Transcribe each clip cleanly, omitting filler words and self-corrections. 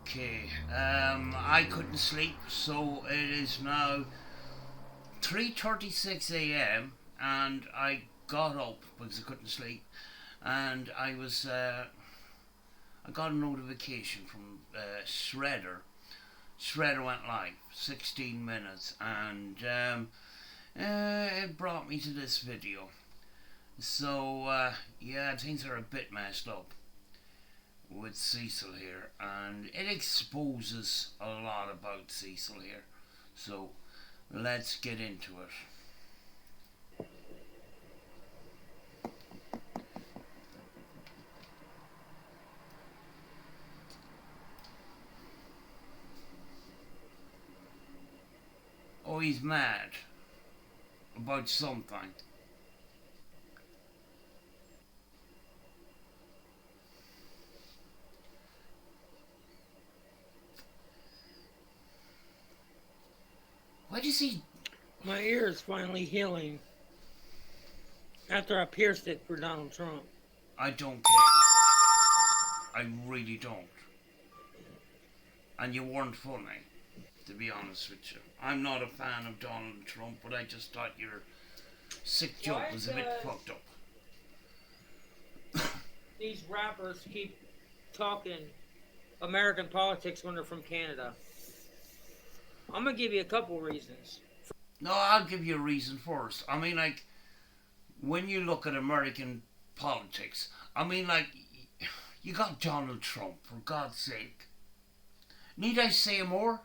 Okay, I couldn't sleep, so it is now 3:36 a.m. and I got up because I couldn't sleep, and I got a notification from Shredder. Shredder went live, 16 minutes, and it brought me to this video. So yeah, things are a bit messed up with Cecil here, and it exposes a lot about Cecil here. So let's get into it. Oh, he's mad about something. Why does he? My ear is finally healing after I pierced it for Donald Trump. I don't care. I really don't. And you weren't funny, to be honest with you. I'm not a fan of Donald Trump, but I just thought your sick joke Why was a bit does fucked up. these rappers keep talking American politics when they're from Canada? I'm gonna give you a couple reasons. No, I'll give you a reason first. I mean, like, when you look at American politics, I mean, like, you got Donald Trump, for God's sake. Need I say more?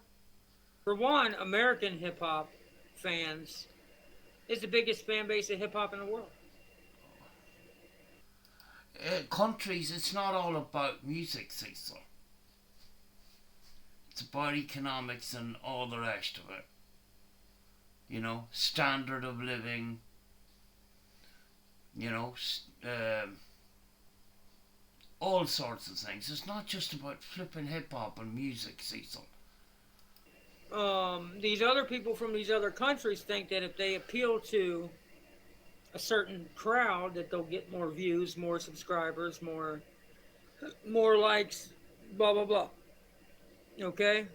For one, American hip hop fans is the biggest fan base of hip hop in the world. Countries, it's not all about music, Cecil. It's about economics and all the rest of it. You know, standard of living, you know, all sorts of things. It's not just about flipping hip hop and music, Cecil. These other people from these other countries think that if they appeal to a certain crowd, that they'll get more views, more subscribers, more likes, blah blah blah. Okay,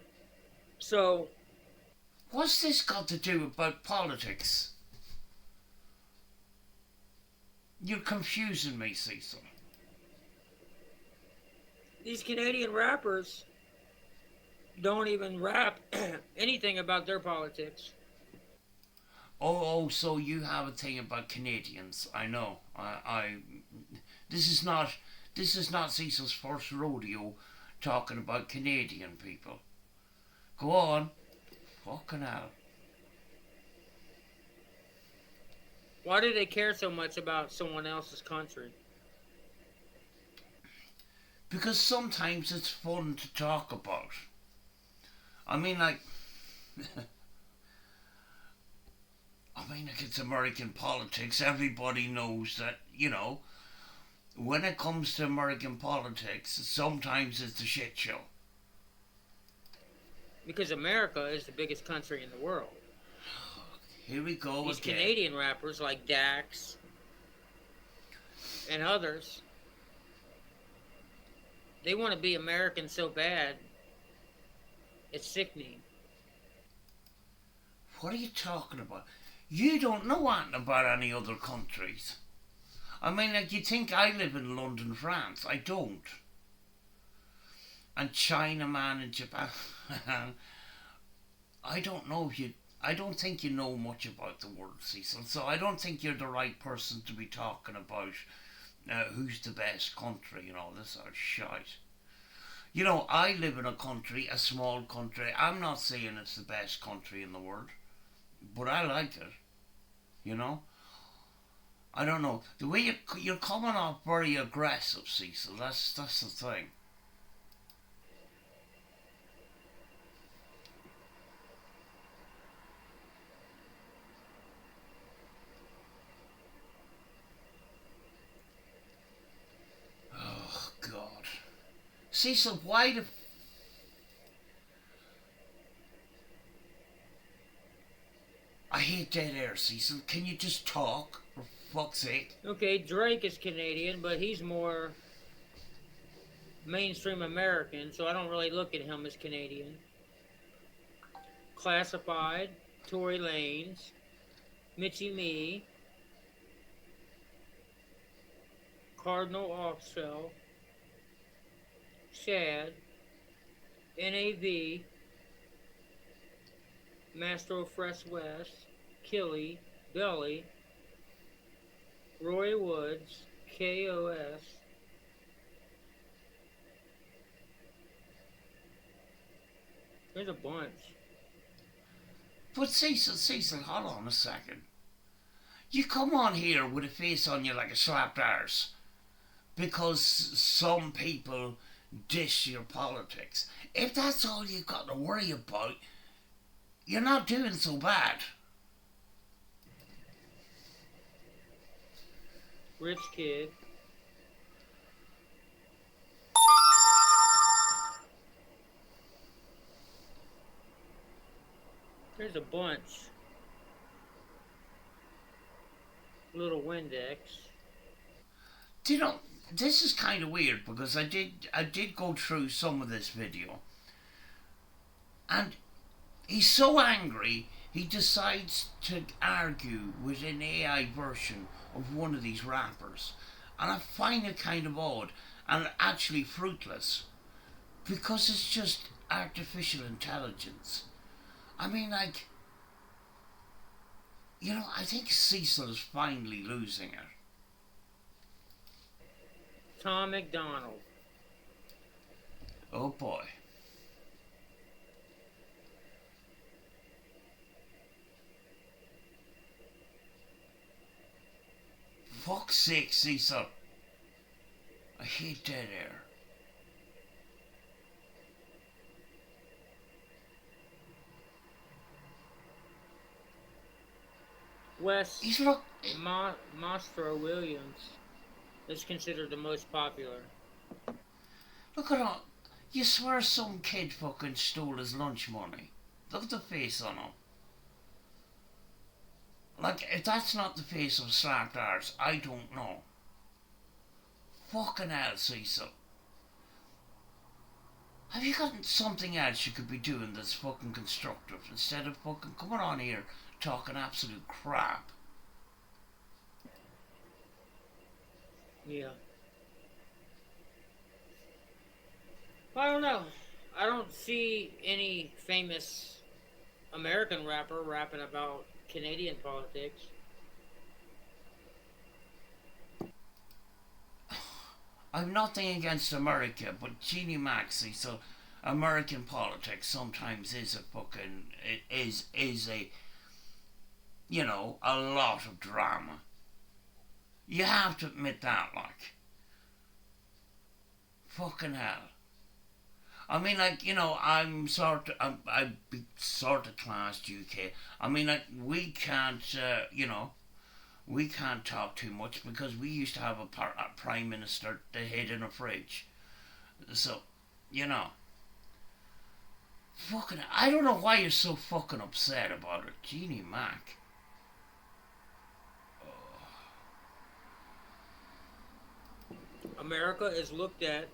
so What's this got to do about politics? You're confusing me, Cecil. these Canadian rappers don't even rap anything about their politics. So you have a thing about Canadians. I know. This is not, this is not Cecil's first rodeo talking about Canadian people. Go on. Fucking hell. Why do they care so much about someone else's country? Because sometimes it's fun to talk about. I mean, like, like it's American politics. Everybody knows that, you know, when it comes to American politics, sometimes it's a shit show. Because America is the biggest country in the world. Here we go These again. Canadian rappers like Dax and others, they want to be American so bad, it's sickening. What are you talking about? You don't know anything about any other countries. I mean, like, you think I live in London, France. I don't. And China, man, and Japan. I don't know if you. I don't think you know much about the world, Cecil. So I don't think you're the right person to be talking about who's the best country and all this sort of shite. You know, I live in a country, a small country. I'm not saying it's the best country in the world, but I like it. You know, I don't know the way you're coming off very aggressive, Cecil. That's the thing. Oh God, Cecil, why the? I hate dead air, Cecil. Can you just talk, for fuck's sake? Okay, Drake is Canadian, but he's more mainstream American, so I don't really look at him as Canadian. Classified, Tory Lanez, Mitchie Me, Cardinal Offshell, Shad, NAV, Mastro Fresh West, Killy, Belly, Roy Woods, KOS. There's a bunch. But Cecil, hold on a second. You come on here with a face on you like a slapped arse because some people dish your politics. If that's all you've got to worry about, you're not doing so bad. Rich Kid. There's a bunch. Little Windex. Do you know, this is kind of weird because I did go through some of this video, and he's so angry he decides to argue with an AI version of one of these rappers, and I find it kind of odd and actually fruitless because it's just artificial intelligence. I mean, like, I think Cecil is finally losing it. Tom McDonald. Oh boy. Fuck's sake, Cecil. I hate dead air. Wes He's look. Mastro Williams is considered the most popular. Look at all. You swear some kid fucking stole his lunch money. Look at the face on him. Like, if that's not the face of slapped arse, I don't know. Fucking hell, Cecil. Have you got something else you could be doing that's fucking constructive instead of fucking coming on here talking absolute crap? Yeah. I don't know. I don't see any famous American rapper rapping about Canadian politics. I've nothing against America, but Genie Maxey, so American politics sometimes is a fucking is a a lot of drama. You have to admit that, like, fucking hell. I mean, like, I'd be sort of classed UK. I mean, like, we can't talk too much because we used to have a prime minister that hid in a fridge. So, you know, fucking, I don't know why you're so fucking upset about it, Jeannie Mac. America is looked at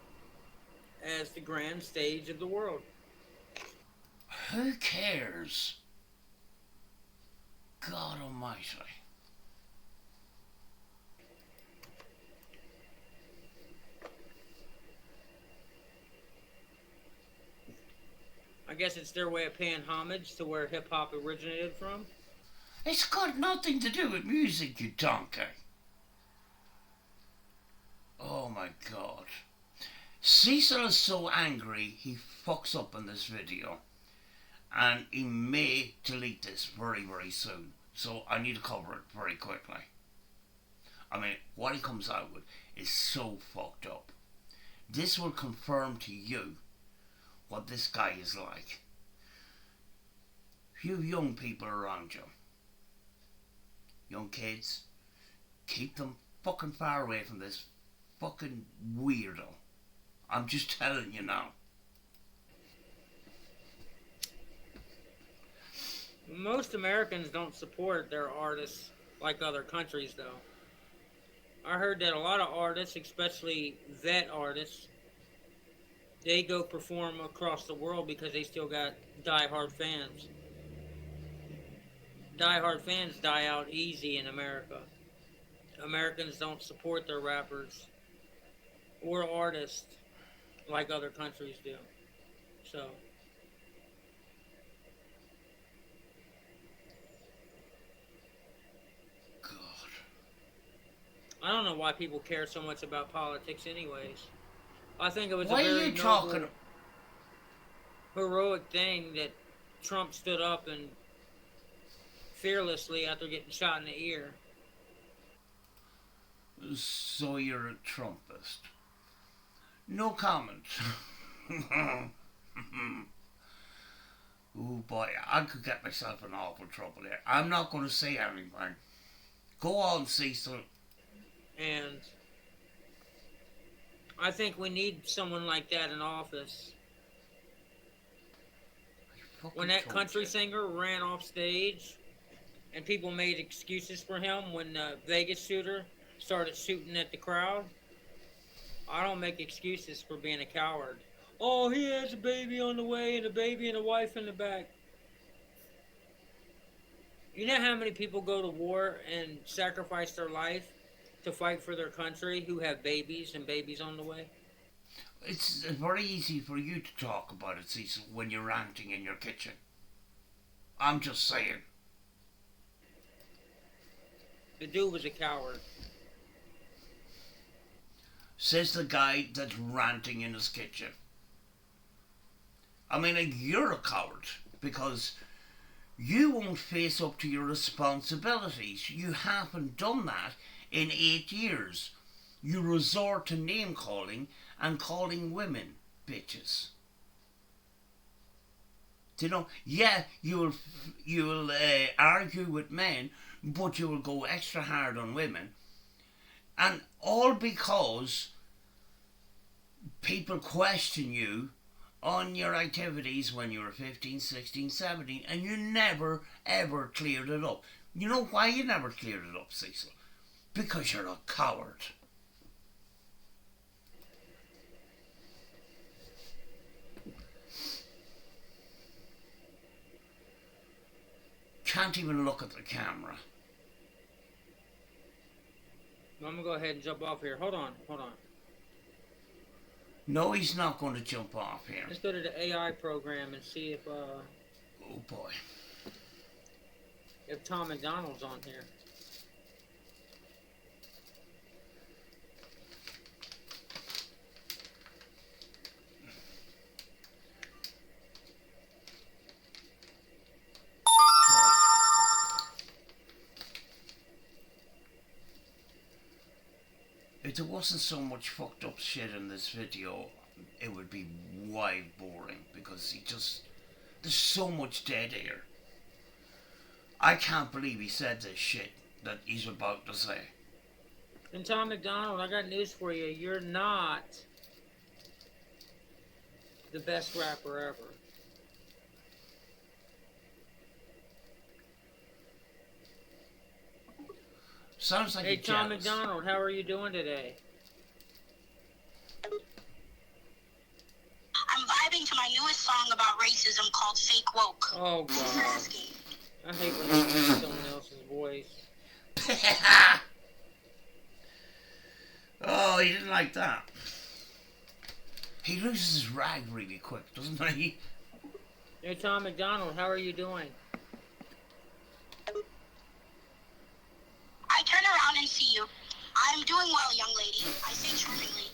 as the grand stage of the world. Who cares? God Almighty. I guess it's their way of paying homage to where hip hop originated from. It's got nothing to do with music, you donkey. Oh my god. Cecil is so angry he fucks up in this video. And he may delete this very, very soon. So I need to cover it very quickly. I mean, what he comes out with is so fucked up. This will confirm to you what this guy is like. You young people around you, young kids, keep them fucking far away from this fucking weirdo. I'm just telling you now. Most Americans don't support their artists like other countries, though. I heard that a lot of artists, especially vet artists, they go perform across the world because they still got die-hard fans. Die-hard fans die out easy in America. Americans don't support their rappers or artists like other countries do. So God. I don't know why people care so much about politics, anyways. I think it was a Why are very you talking? noble, heroic thing that Trump stood up and fearlessly after getting shot in the ear. So you're a Trumpist. No comment. Oh boy, I could get myself in awful trouble here. I'm not going to say anything. Go on, Cecil. And I think we need someone like that in office. When that country singer ran off stage and people made excuses for him when the Vegas shooter started shooting at the crowd, I don't make excuses for being a coward. Oh, he has a baby on the way and a baby and a wife in the back. You know how many people go to war and sacrifice their life to fight for their country who have babies and babies on the way? It's very easy for you to talk about it, Cecil, when you're ranting in your kitchen. I'm just saying. The dude was a coward. Says the guy that's ranting in his kitchen. I mean, you're a coward because you won't face up to your responsibilities. You haven't done that in 8 years. You resort to name calling and calling women bitches. You know, yeah, you'll argue with men, but you will go extra hard on women, and all because people question you on your activities when you were 15, 16, 17, and you never ever cleared it up. You know why you never cleared it up, Cecil? Because you're a coward. Can't even look at the camera. I'm gonna go ahead and jump off here. Hold on, hold on. No, he's not going to jump off here. Let's go to the AI program and see Oh boy. if Tom McDonald's on here. If there wasn't so much fucked up shit in this video, it would be wide boring because there's so much dead air. I can't believe he said this shit that he's about to say. And Tom McDonald, I got news for you. You're not the best rapper ever. Sounds like Hey, you're Tom jealous. McDonald, how are you doing today? I'm vibing to my newest song about racism called Fake Woke. Oh, Thanks for God. asking. I hate when I hear someone else's voice. Oh, he didn't like that. He loses his rag really quick, doesn't he? Hey, Tom McDonald, how are you doing? I turn around and see you. I'm doing well, young lady. I say charmingly.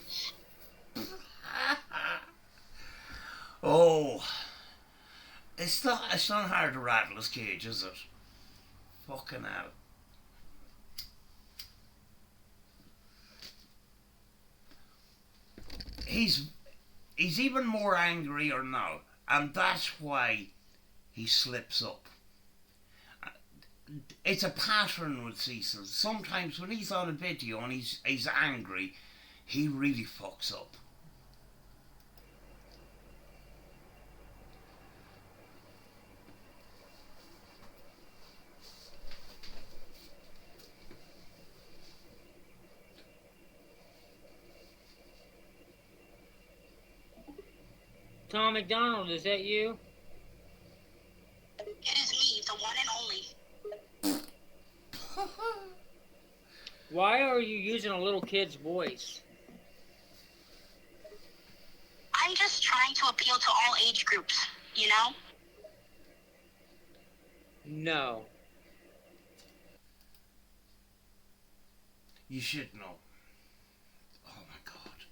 Oh, it's not hard to rattle his cage, is it? Fucking hell. He's even more angrier now, and that's why he slips up. It's a pattern with Cecil. Sometimes when he's on a video and he's angry, he really fucks up. Tom McDonald, is that you? It is me, the one and only. Why are you using a little kid's voice? I'm just trying to appeal to all age groups, you know? No. You should know. Oh my god.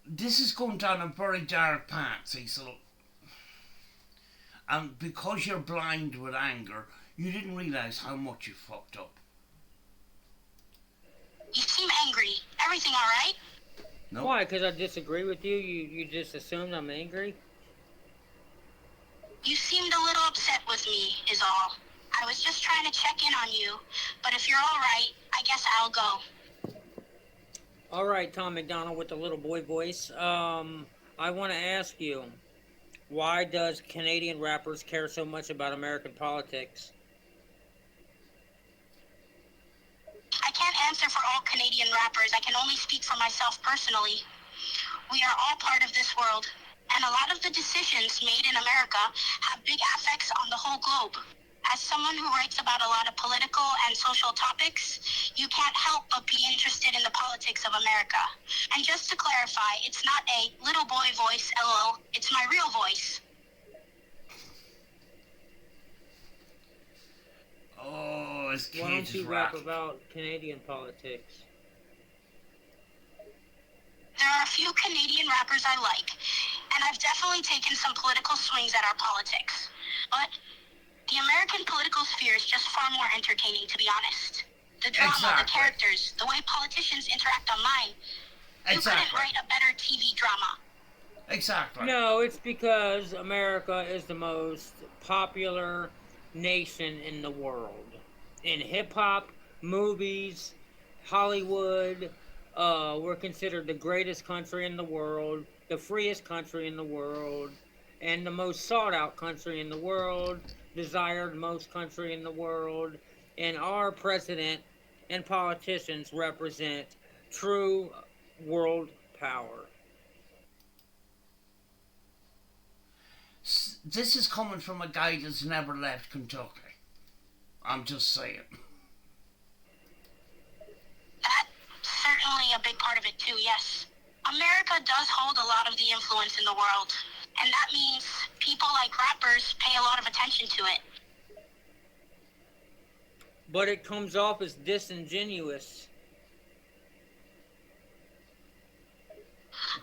This is going down a very dark path, Cecil. And because you're blind with anger, you didn't realise how much you fucked up. You seem angry. Everything alright? No? Why? Because I disagree with you? You just assumed I'm angry? You seemed a little upset with me, is all. I was just trying to check in on you, but if you're alright, I guess I'll go. All right, Tom McDonald with the little boy voice. I want to ask you, why does Canadian rappers care so much about American politics? I can't answer for all Canadian rappers. I can only speak for myself personally. We are all part of this world, and a lot of the decisions made in America have big effects on the whole globe. As someone who writes about a lot of political and social topics, you can't help but be interested in the politics of America. And just to clarify, it's not a little boy voice, lol, it's my real voice. Oh, his Why cage don't is you rap rattling. about Canadian politics? There are a few Canadian rappers I like, and I've definitely taken some political swings at our politics. But the American political sphere is just far more entertaining, to be honest. The drama, the Exactly. characters, the way politicians interact online. You couldn't Exactly. write a better TV drama. Exactly. No, it's because America is the most popular nation in the world. In hip hop, movies, Hollywood, we're considered the greatest country in the world, the freest country in the world, and the most sought out country in the world, desired most country in the world. And our president and politicians represent true world power. This is coming from a guy that's never left Kentucky. I'm just saying. That's certainly a big part of it too, yes. America does hold a lot of the influence in the world, and that means people like rappers pay a lot of attention to it. But it comes off as disingenuous.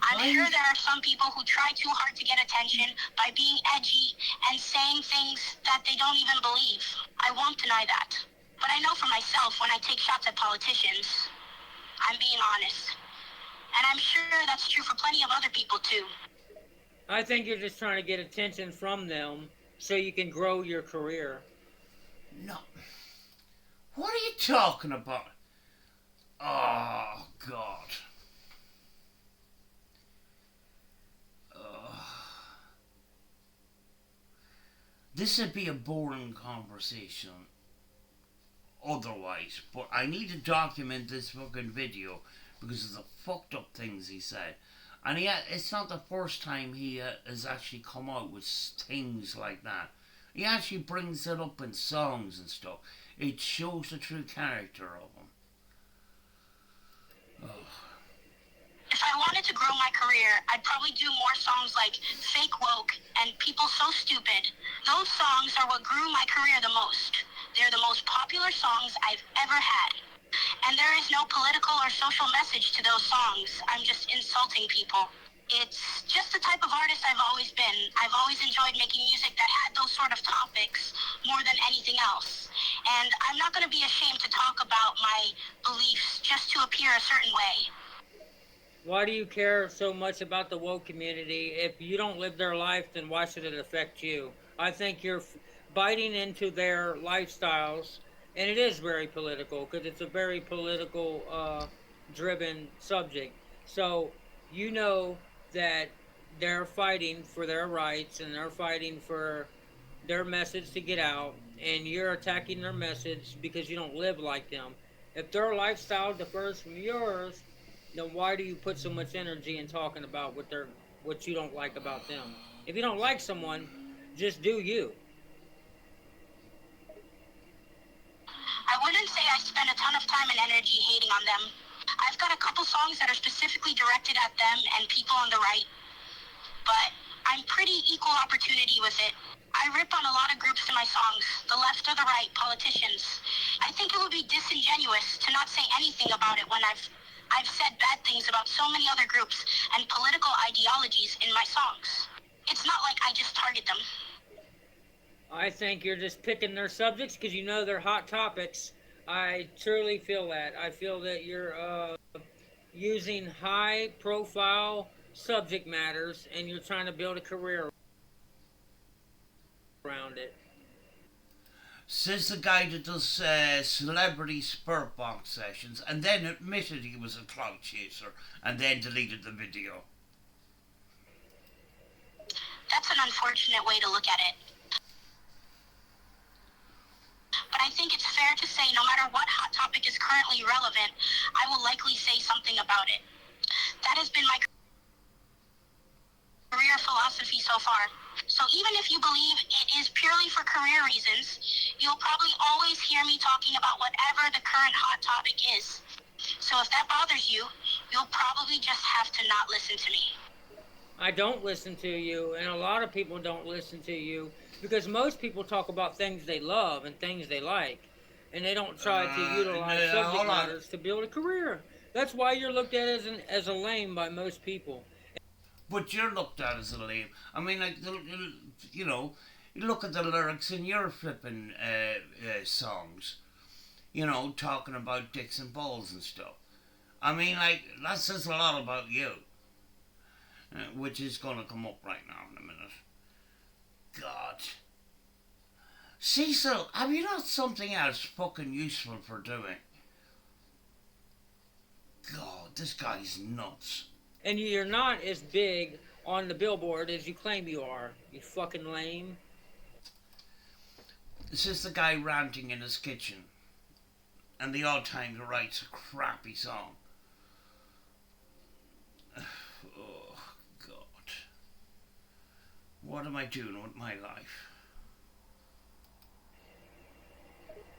I'm sure there are some people who try too hard to get attention by being edgy and saying things that they don't even believe. I won't deny that. But I know for myself, when I take shots at politicians, I'm being honest. And I'm sure that's true for plenty of other people too. I think you're just trying to get attention from them so you can grow your career. No. What are you talking about? Oh, God. This would be a boring conversation otherwise, but I need to document this fucking video because of the fucked up things he said. And it's not the first time he has actually come out with things like that. He actually brings it up in songs and stuff. It shows the true character of him. Oh. If I wanted to grow my career, I'd probably do more songs like Fake Woke and People So Stupid. Those songs are what grew my career the most. They're the most popular songs I've ever had. And there is no political or social message to those songs. I'm just insulting people. It's just the type of artist I've always been. I've always enjoyed making music that had those sort of topics more than anything else. And I'm not going to be ashamed to talk about my beliefs just to appear a certain way. Why do you care so much about the woke community? If you don't live their life, then why should it affect you? I think you're biting into their lifestyles, and it is very political because it's a very political driven subject. So you know that they're fighting for their rights and they're fighting for their message to get out, and you're attacking their message because you don't live like them. If their lifestyle differs from yours, then why do you put so much energy in talking about what they're what you don't like about them. If you don't like someone, just do you. I wouldn't say I spend a ton of time and energy hating on them. I've got a couple songs that are specifically directed at them and people on the right, but I'm pretty equal opportunity with it. I rip on a lot of groups in my songs, the left or the right, politicians. I think it would be disingenuous to not say anything about it when I've said bad things about so many other groups and political ideologies in my songs. It's not like I just target them. I think you're just picking their subjects because you know they're hot topics. I truly feel that. I feel that you're using high profile subject matters and you're trying to build a career around it. Says the guy that does celebrity spurt box sessions and then admitted he was a clout chaser and then deleted the video. That's an unfortunate way to look at it. But I think it's fair to say no matter what hot topic is currently relevant, I will likely say something about it. That has been my career philosophy so far. So even if you believe it is purely for career reasons, you'll probably always hear me talking about whatever the current hot topic is. So if that bothers you, you'll probably just have to not listen to me. I don't listen to you, and a lot of people don't listen to you because most people talk about things they love and things they like, and they don't try to utilize subject matters to build a career. That's why you're looked at as a lame by most people. But you're looked at as a lame. I mean, like, you know, you look at the lyrics in your flipping songs, you know, talking about dicks and balls and stuff. I mean, like, that says a lot about you. Which is going to come up right now in a minute. God. Cecil, have you not something else fucking useful for doing? God, this guy's nuts. And you're not as big on the billboard as you claim you are. You fucking lame. This is the guy ranting in his kitchen. And the odd time he writes a crappy song. Oh, God. What am I doing with my life?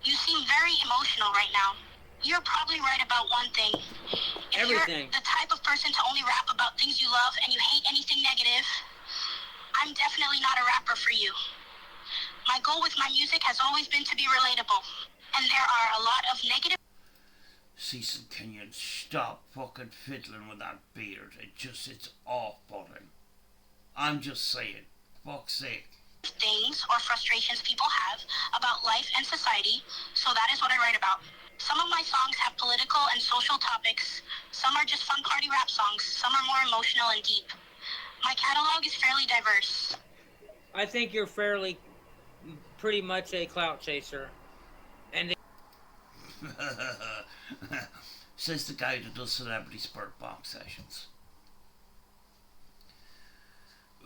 You seem very emotional right now. You're probably right about one thing. If Everything. you're the type of person to only rap about things you love and you hate anything negative, I'm definitely not a rapper for you. My goal with my music has always been to be relatable, and there are a lot of negative Cecil, can you stop fucking fiddling with that beard? It's off-putting. I'm just saying, fuck's sake. things or frustrations people have about life and society, so that is what I write about. Some of my songs have political and social topics. Some are just fun party rap songs. Some are more emotional and deep. My catalog is fairly diverse. I think you're fairly, pretty much a clout chaser. And Says the guy that does celebrity spurt box sessions.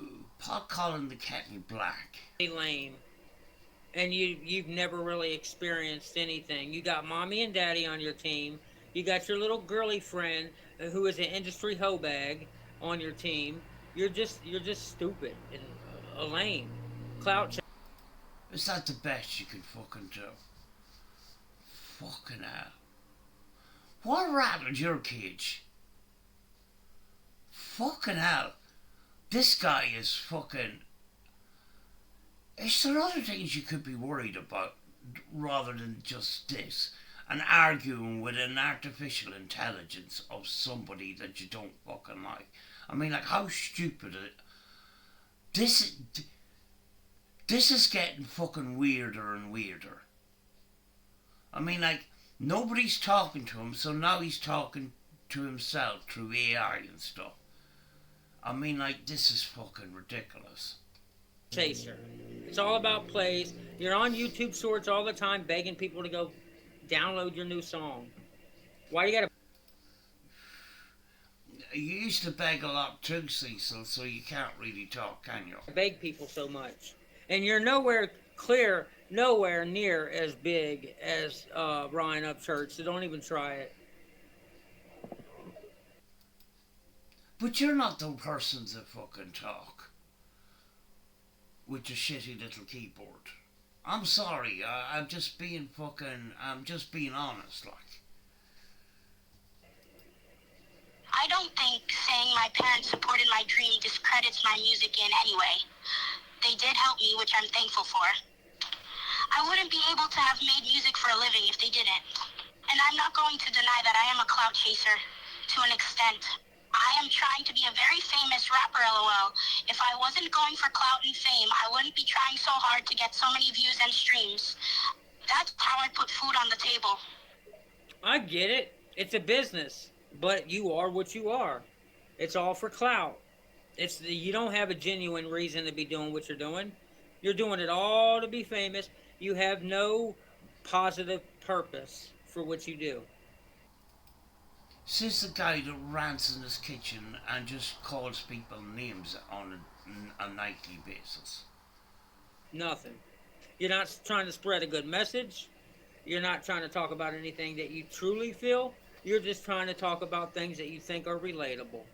Ooh, pot calling the kettle black. lame. And you've never really experienced anything. You got mommy and daddy on your team. You got your little girly friend who is an industry hoe bag on your team. You're just stupid and a lame. Clout chaser. Is that the best you can fucking do? Fucking hell. What rattled your cage? Fucking hell. This guy is fucking... Is there other things you could be worried about rather than just this? And arguing with an artificial intelligence of somebody that you don't fucking like. I mean, like, how stupid it... This is getting fucking weirder and weirder. I mean, like, nobody's talking to him, so now he's talking to himself through AI and stuff. I mean, like, this is fucking ridiculous. Chaser. It's all about plays. You're on YouTube Shorts all the time begging people to go download your new song. Why do you gotta You used to beg a lot too, Cecil, so you can't really talk, can you? beg people so much? And you're nowhere near as big as Ryan Upchurch, so don't even try it. But you're not the person to fucking talk with your shitty little keyboard. I'm sorry. I'm just being honest, like. I don't think saying my parents supported my dream discredits my music in any way. They did help me, which I'm thankful for. I wouldn't be able to have made music for a living if they didn't. And I'm not going to deny that I am a clout chaser, to an extent. I am trying to be a very famous rapper, lol. If I wasn't going for clout and fame, I wouldn't be trying so hard to get so many views and streams. That's how I put food on the table. I get it. It's a business, but you are what you are. It's all for clout. You don't have a genuine reason to be doing what you're doing. You're doing it all to be famous. You have no positive purpose for what you do. Says the guy that rants in his kitchen and just calls people names on a nightly basis. Nothing. You're not trying to spread a good message. You're not trying to talk about anything that you truly feel. You're just trying to talk about things that you think are relatable.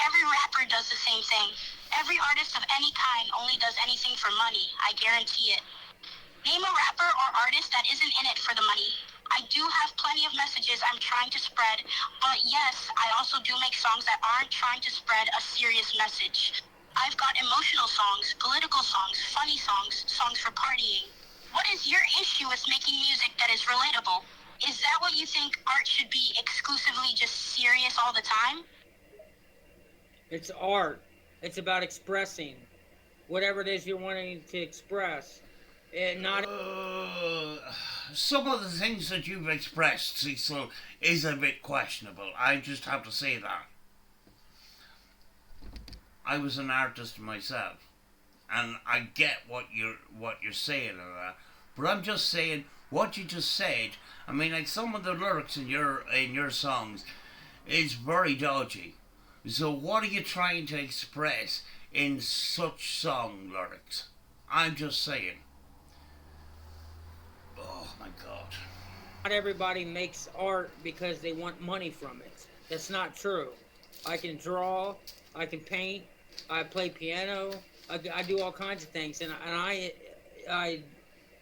Every rapper does the same thing. Every artist of any kind only does anything for money, I guarantee it. Name a rapper or artist that isn't in it for the money. I do have plenty of messages I'm trying to spread, but yes, I also do make songs that aren't trying to spread a serious message. I've got emotional songs, political songs, funny songs, songs for partying. What is your issue with making music that is relatable? Is that what you think art should be, exclusively just serious all the time? It's art. It's about expressing whatever it is you're wanting to express. And not Some of the things that you've expressed, Cecil, is a bit questionable. I just have to say that. I was an artist myself, and I get what you're saying and that. But I'm just saying what you just said. I mean, like some of the lyrics in your songs is very dodgy. So what are you trying to express in such song lyrics? I'm just saying. Oh my God. everybody makes art because they want money from it. That's not true. I can draw, I can paint, I play piano, I do all kinds of things, and I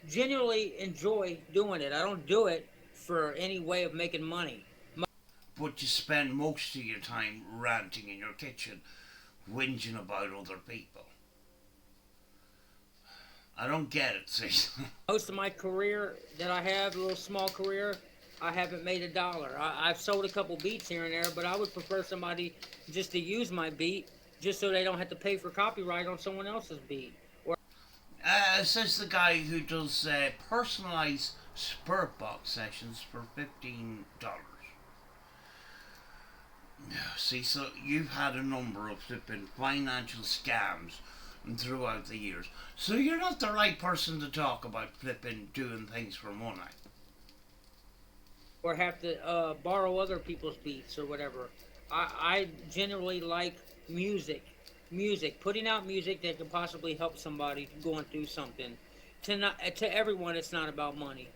genuinely enjoy doing it. I don't do it for any way of making money. But you spend most of your time ranting in your kitchen, whinging about other people. I don't get it, Cecil. Most of my career that I have, a little small career, I haven't made $1. I've sold a couple beats here and there, but I would prefer somebody just to use my beat, just so they don't have to pay for copyright on someone else's beat. Or Says the guy who does personalised Spirit Box sessions for $15. See, so you've had a number of flipping financial scams throughout the years. So you're not the right person to talk about flipping doing things for money. or have to borrow other people's beats or whatever. I generally like music, putting out music that can possibly help somebody going through something. To everyone, it's not about money.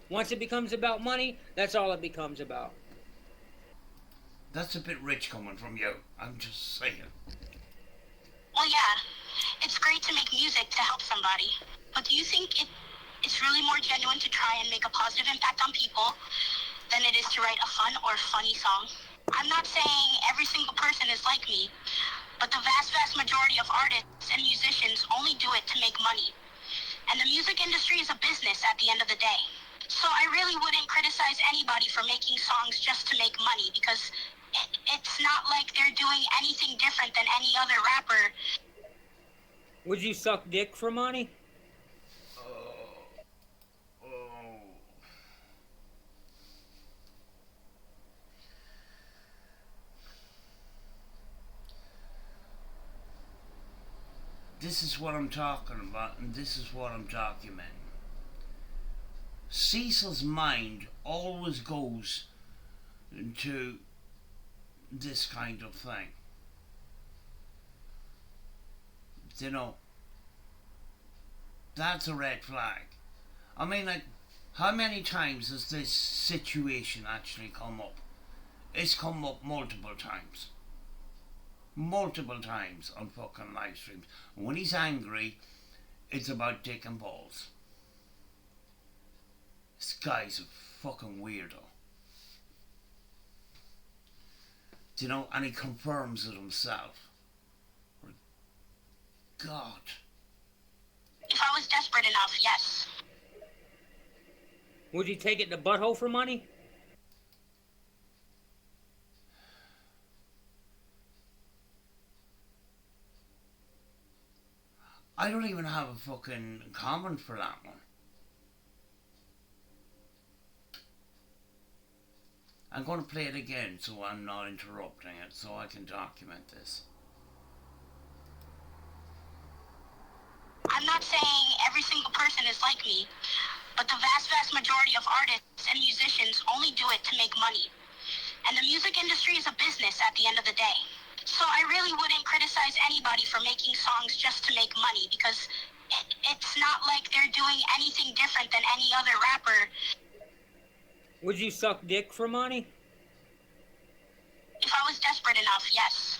Once it becomes about money, that's all it becomes about. That's a bit rich coming from you. I'm just saying. Well, yeah, it's great to make music to help somebody. But do you think it's really more genuine to try and make a positive impact on people than it is to write a fun or funny song? I'm not saying every single person is like me, but the vast majority of artists and musicians only do it to make money. And the music industry is a business at the end of the day. So I really wouldn't criticize anybody for making songs just to make money, because it's not like they're doing anything different than any other rapper. Would you suck dick for money? Oh. This is what I'm talking about, and this is what I'm documenting. Cecil's mind always goes into this kind of thing. You know, that's a red flag. I mean, like, how many times has this situation actually come up It's come up multiple times. Multiple times on fucking live streams. When he's angry, it's about dick and balls. This guy's a fucking weirdo. Do you know? And he confirms it himself. God. If I was desperate enough, yes. Would you take it to butthole for money? I don't even have a fucking comment for that one. I'm going to play it again so I'm not interrupting it, so I can document this. I'm not saying every single person is like me, but the vast majority of artists and musicians only do it to make money. And the music industry is a business at the end of the day. So I really wouldn't criticize anybody for making songs just to make money, because it's not like they're doing anything different than any other rapper. Would you suck dick for money? If I was desperate enough, yes.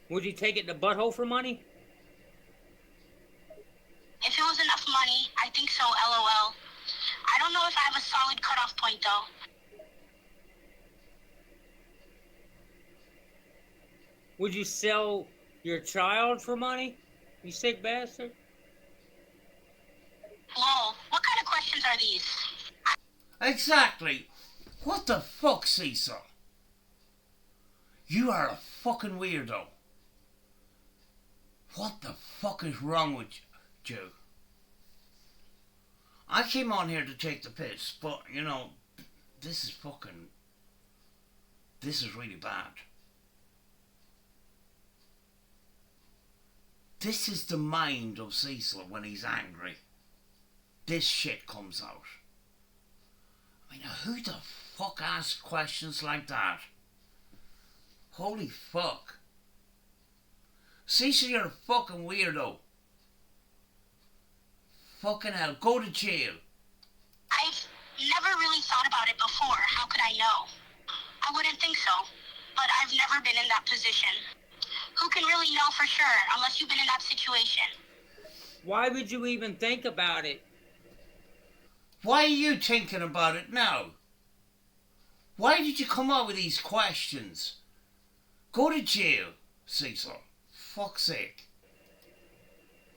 Would you take it to butthole for money? If it was enough money, I think so, LOL. I don't know if I have a solid cutoff point, though. Would you sell your child for money? You sick bastard? Lol, what kind of questions are these? Exactly. What the fuck, Cecil? You are a fucking weirdo. What the fuck is wrong with you? I came on here to take the piss, but, you know, this is really bad. This is the mind of Cecil when he's angry. This shit comes out. I mean, who the fuck asks questions like that? Holy fuck. Cecil, you're a fucking weirdo. Fucking hell, go to jail. I've never really thought about it before. How could I know? I wouldn't think so. But I've never been in that position. Who can really know for sure unless you've been in that situation? Why would you even think about it? Why are you thinking about it now? Why did you come up with these questions? Go to jail, Cecil. Fuck's sake.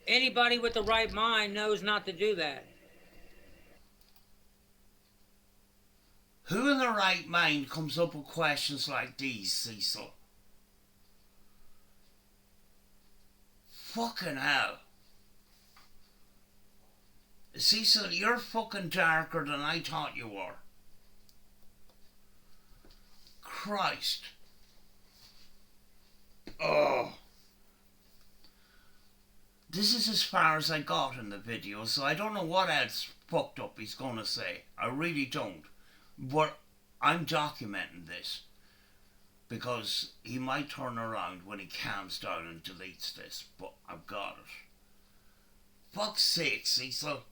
Anybody with the right mind knows not to do that. Who in their right mind comes up with questions like these, Cecil? Fucking hell. Cecil, you're fucking darker than I thought you were. Christ. Oh. This is as far as I got in the video, so I don't know what else fucked up he's gonna say. I really don't. But I'm documenting this, because he might turn around when he calms down and deletes this, but I've got it. Fuck's sake, Cecil.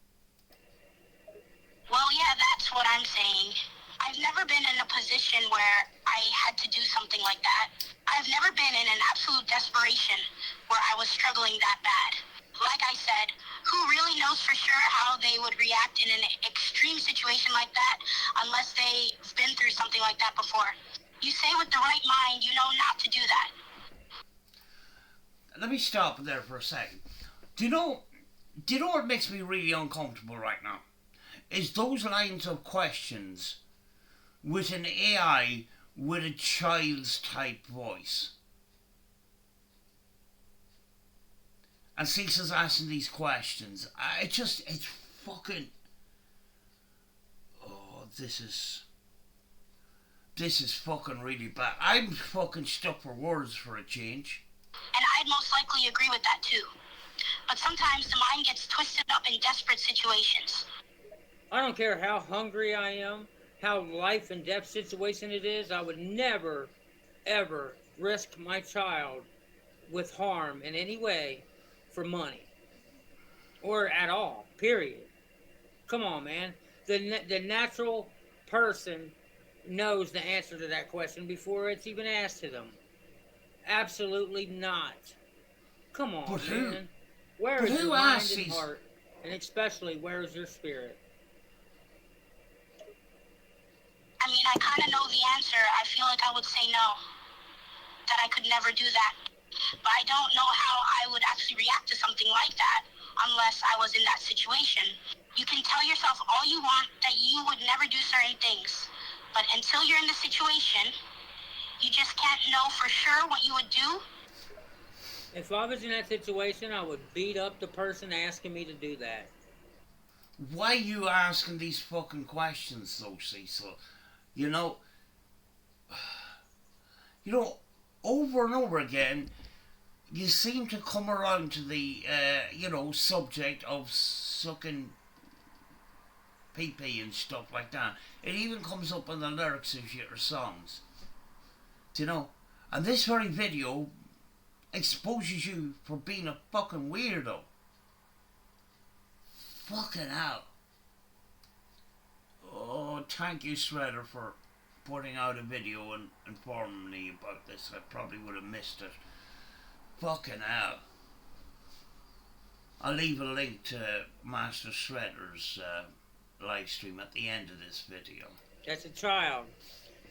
Well, yeah, that's what I'm saying. I've never been in a position where I had to do something like that. I've never been in an absolute desperation where I was struggling that bad. Like I said, who really knows for sure how they would react in an extreme situation like that unless they've been through something like that before? You say with the right mind, you know not to do that. Let me stop there for a second. Do you know what makes me really uncomfortable right now? Is those lines of questions with an AI with a child's type voice. And Cecil's asking these questions. It's fucking... Oh, this is fucking really bad. I'm fucking stuck for words for a change. And I'd most likely agree with that too. But sometimes the mind gets twisted up in desperate situations. I don't care how hungry I am, how life and death situation it is, I would never, ever risk my child with harm in any way for money. Or at all, period. Come on, man. The natural person knows the answer to that question before it's even asked to them. Absolutely not. Come But on, who? man. Where But is your who mind asks and these? heart? And especially, where is your spirit? I mean, I kind of know the answer. I feel like I would say no, that I could never do that. But I don't know how I would actually react to something like that unless I was in that situation. You can tell yourself all you want that you would never do certain things. But until you're in the situation, you just can't know for sure what you would do. If I was in that situation, I would beat up the person asking me to do that. Why are you asking these fucking questions, though, Cecil? You know, you know, over and over again, you seem to come around to the, subject of sucking pee and stuff like that. It even comes up in the lyrics of your songs. Do you know? And this very video exposes you for being a fucking weirdo. Fucking hell. Oh, thank you, Shredder, for putting out a video and informing me about this. I probably would have missed it. Fucking hell. I'll leave a link to Master Shredder's live stream at the end of this video. That's a child.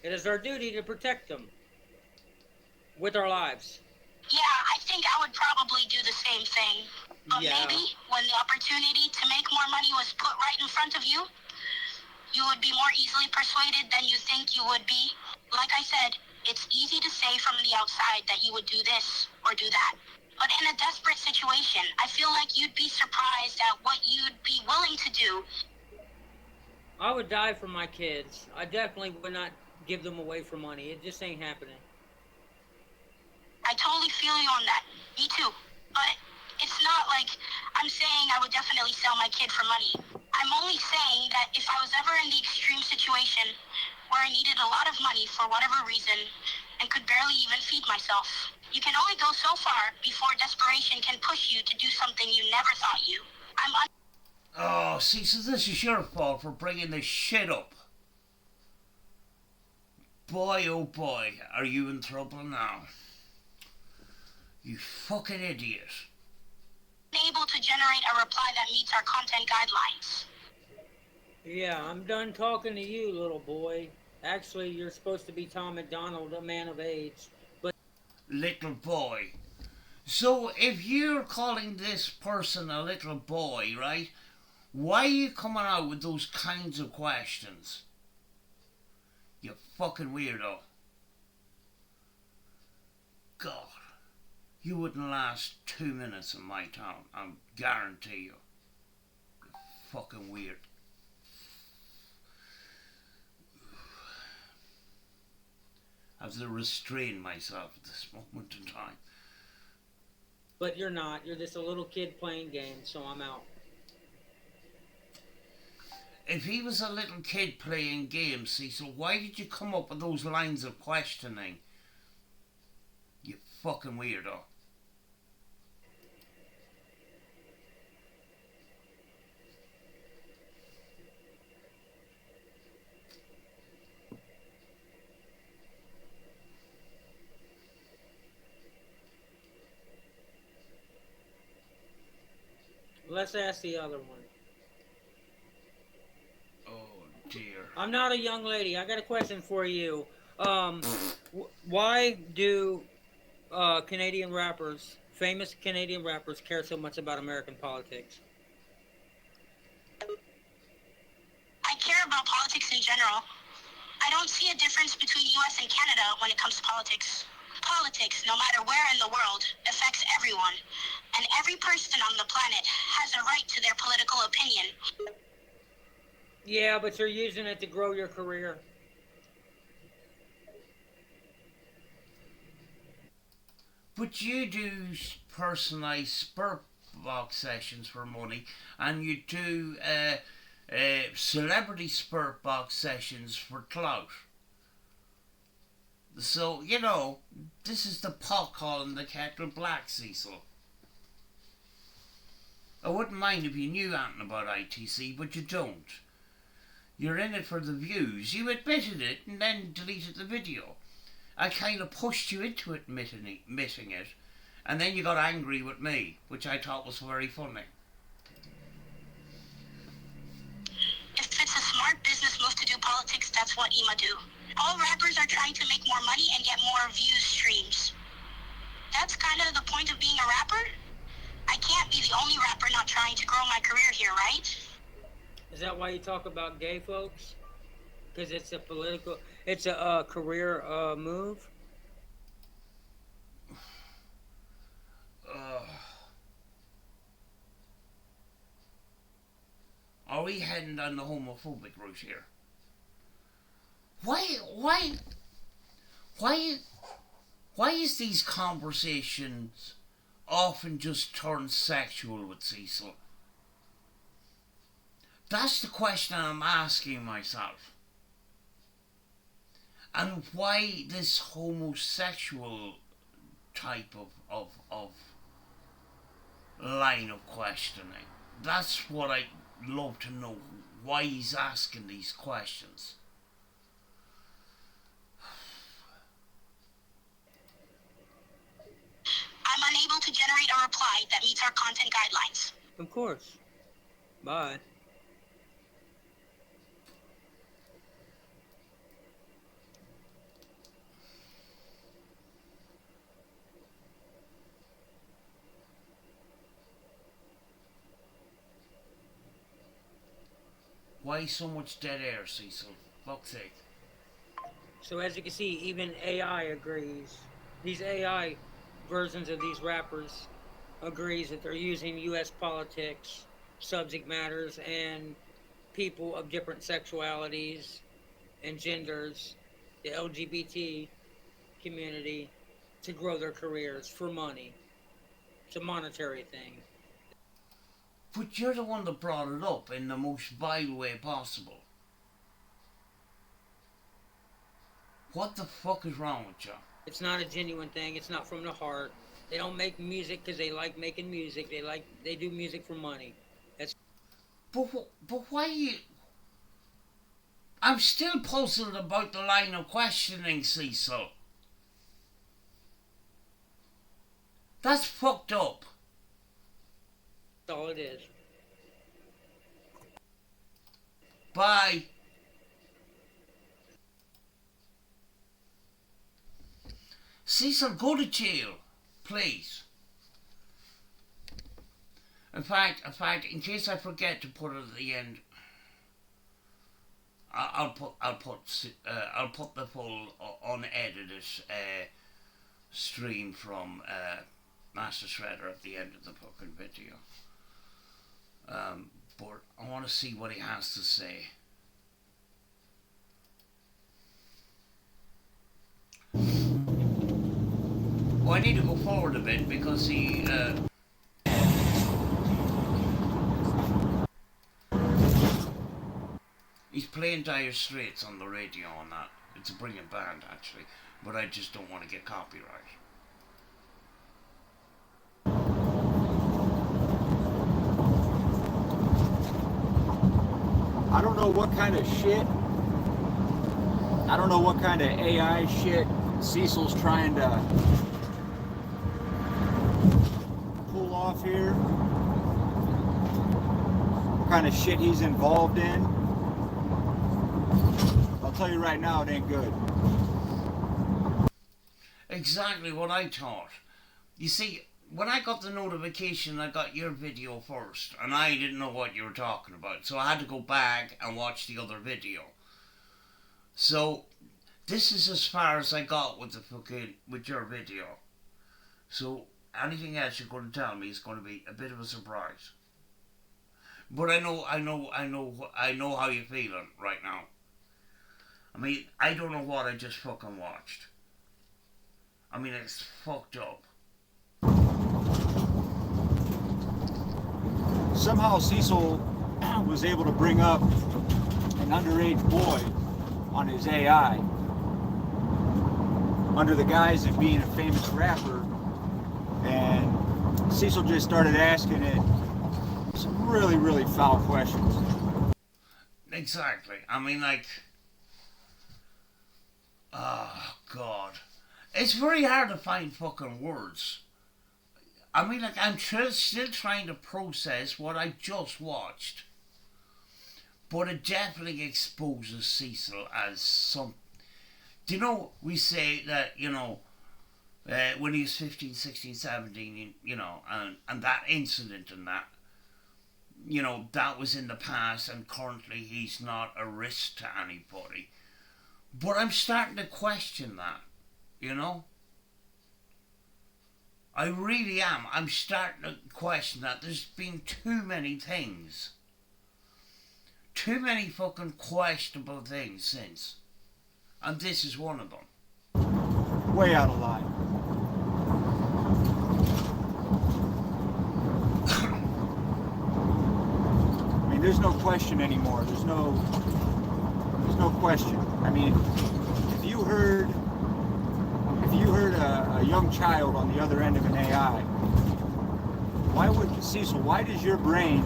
It is our duty to protect them with our lives. Yeah, I think I would probably do the same thing. But maybe when the opportunity to make more money was put right in front of you, you would be more easily persuaded than you think you would be. Like I said, it's easy to say from the outside that you would do this or do that. But in a desperate situation, I feel like you'd be surprised at what you'd be willing to do. I would die for my kids. I definitely would not give them away for money. It just ain't happening. I totally feel you on that. Me too. But it's not like I'm saying I would definitely sell my kid for money. I'm only saying that if I was ever in the extreme situation where I needed a lot of money for whatever reason and could barely even feed myself, you can only go so far before desperation can push you to do something you never thought you. Oh, see, so this is your fault for bringing this shit up. Boy, oh boy, are you in trouble now. You fucking idiot. Able to generate a reply that meets our content guidelines. Yeah, I'm done talking to you, little boy. Actually, you're supposed to be Tom McDonald, a man of age. But Little boy. So if you're calling this person a little boy, right? Why are you coming out with those kinds of questions? You fucking weirdo. God. You wouldn't last 2 minutes in my town, I guarantee you. You fucking weird. I have to restrain myself at this moment in time. But you're not. You're just a little kid playing games, so I'm out. If he was a little kid playing games, Cecil, why did you come up with those lines of questioning? You fucking weirdo. Let's ask the other one. Oh dear. I'm not a young lady. I got a question for you. Why do Canadian rappers, famous Canadian rappers, care so much about American politics? I care about politics in general. I don't see a difference between US and Canada when it comes to politics. Politics, no matter where in the world, affects everyone. And every person on the planet has a right to their political opinion. Yeah, but you're using it to grow your career. But you do personalised spur box sessions for money, and you do celebrity spurt box sessions for clout. So, you know, this is the pot calling the kettle black, Cecil. I wouldn't mind if you knew anything about ITC, but you don't. You're in it for the views. You admitted it and then deleted the video. I kind of pushed you into admitting it, and then you got angry with me, which I thought was very funny. If it's a smart business move to do politics, that's what Ima do. All rappers are trying to make more money and get more views streams. That's kind of the point of being a rapper. I can't be the only rapper not trying to grow my career here, right? Is that why you talk about gay folks? Because it's a career move? Are we heading down the homophobic route here? Why is these conversations often just turn sexual with Cecil? That's the question I'm asking myself. And why this homosexual type of line of questioning? That's what I'd love to know. Why he's asking these questions. I'm unable to generate a reply that meets our content guidelines. Of course. Bye. Why so much dead air, Cecil? Fuck's sake. So as you can see, even AI agrees. These AI versions of these rappers agrees that they're using U.S. politics, subject matters, and people of different sexualities and genders, the LGBT community, to grow their careers for money. It's a monetary thing. But you're the one that brought it up in the most vile way possible. What the fuck is wrong with you? It's not a genuine thing. It's not from the heart. They don't make music because they like making music. They do music for money. That's. But why you... I'm still puzzled about the line of questioning, Cecil. That's fucked up. That's all it is. Bye. Cecil, go to jail, please. In fact, in case I forget to put it at the end, I'll put the full unedited stream from Master Shredder at the end of the fucking video. But I want to see what he has to say. Well, I need to go forward a bit because he. He's playing Dire Straits on the radio on that. It's a brilliant band, actually, but I just don't want to get copyright. I don't know what kind of shit, I don't know what kind of AI shit Cecil's trying to pull off here. What kind of shit he's involved in. I'll tell you right now, it ain't good. Exactly what I thought. You see, when I got the notification, I got your video first, and I didn't know what you were talking about, so I had to go back and watch the other video. So, this is as far as I got with with your video. So, anything else you're going to tell me is going to be a bit of a surprise. But I know how you're feeling right now. I mean, I don't know what I just fucking watched. I mean, it's fucked up. Somehow Cecil was able to bring up an underage boy on his AI under the guise of being a famous rapper, and Cecil just started asking it some really, really foul questions. exactly. I mean, like, oh God, it's very hard to find fucking words. I mean, like, still trying to process what I just watched, but it definitely exposes Cecil as some. Do you know, we say that, when he was 15, 16, 17, and that incident and that, that was in the past, and currently he's not a risk to anybody. But I'm starting to question that, you know? I really am. I'm starting to question that. There's been too many things. Too many fucking questionable things since. And this is one of them. Way out of line. I mean, there's no question anymore. There's no question. I mean, if you heard a young child on the other end of an AI, why does your brain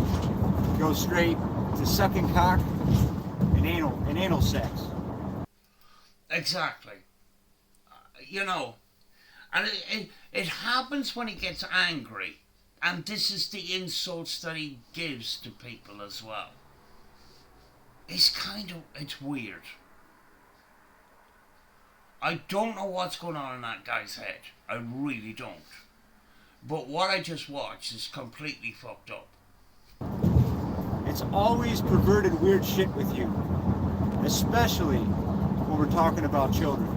go straight to sucking cock and anal sex? Exactly. And it happens when he gets angry. And this is the insults that he gives to people as well. It's weird. I don't know what's going on in that guy's head. I really don't. But what I just watched is completely fucked up. It's always perverted weird shit with you. Especially when we're talking about children.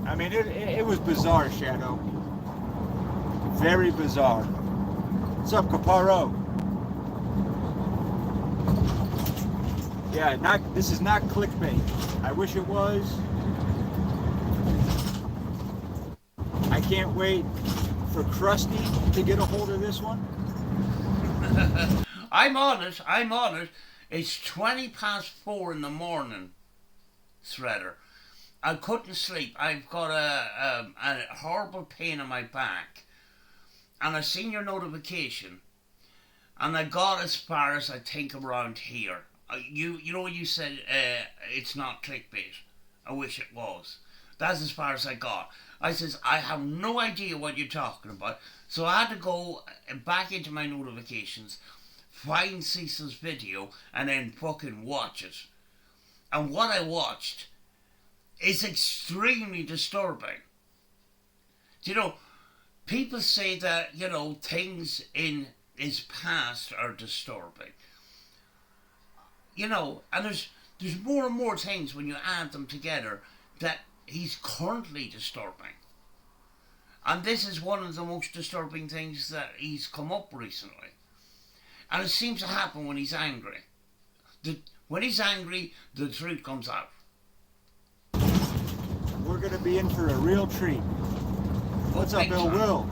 I mean, it was bizarre, Shadow. Very bizarre. What's up, Caparo? Yeah, this is not clickbait. I wish it was. I can't wait for Krusty to get a hold of this one. I'm on it. It's 4:20 in the morning, Shredder. I couldn't sleep. I've got a horrible pain in my back. And I seen your notification. And I got as far as I think around here. You know when you said it's not clickbait? I wish it was. That's as far as I got. I says, I have no idea what you're talking about. So I had to go back into my notifications, find Cecil's video, and then fucking watch it. And what I watched is extremely disturbing. People say that, things in his past are disturbing. And there's more and more things when you add them together that he's currently disturbing. And this is one of the most disturbing things that he's come up recently. And it seems to happen when he's angry. When he's angry, the truth comes out. We're going to be in for a real treat. What's up, Bill Will?